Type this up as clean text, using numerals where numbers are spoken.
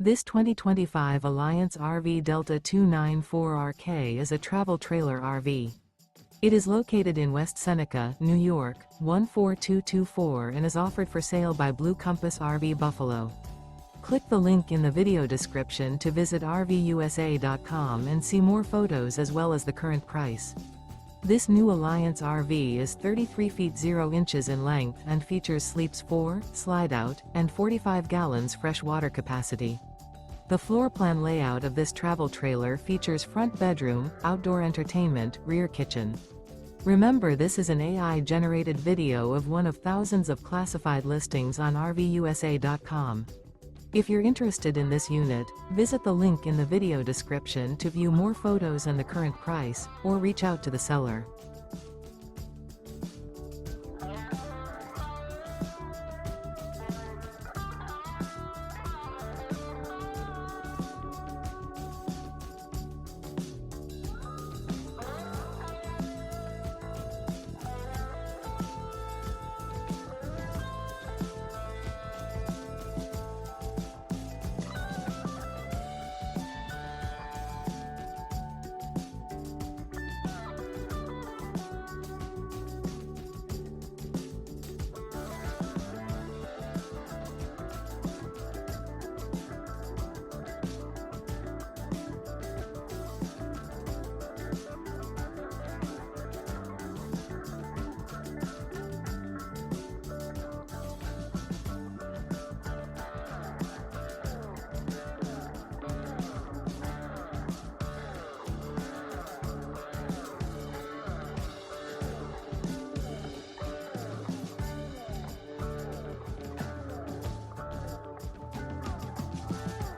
This 2025 Alliance RV Delta 294RK is a travel trailer RV. It is located in West Seneca, New York, 14224 and is offered for sale by Blue Compass RV Buffalo. Click the link in the video description to visit RVUSA.com and see more photos as well as the current price. This new Alliance RV is 33 feet 0 inches in length and features sleeps 4, slide-out, and 45 gallons fresh water capacity. The floor plan layout of this travel trailer features front bedroom, outdoor entertainment, rear kitchen. Remember, this is an AI-generated video of one of thousands of classified listings on RVUSA.com. If you're interested in this unit, visit the link in the video description to view more photos and the current price, or reach out to the seller.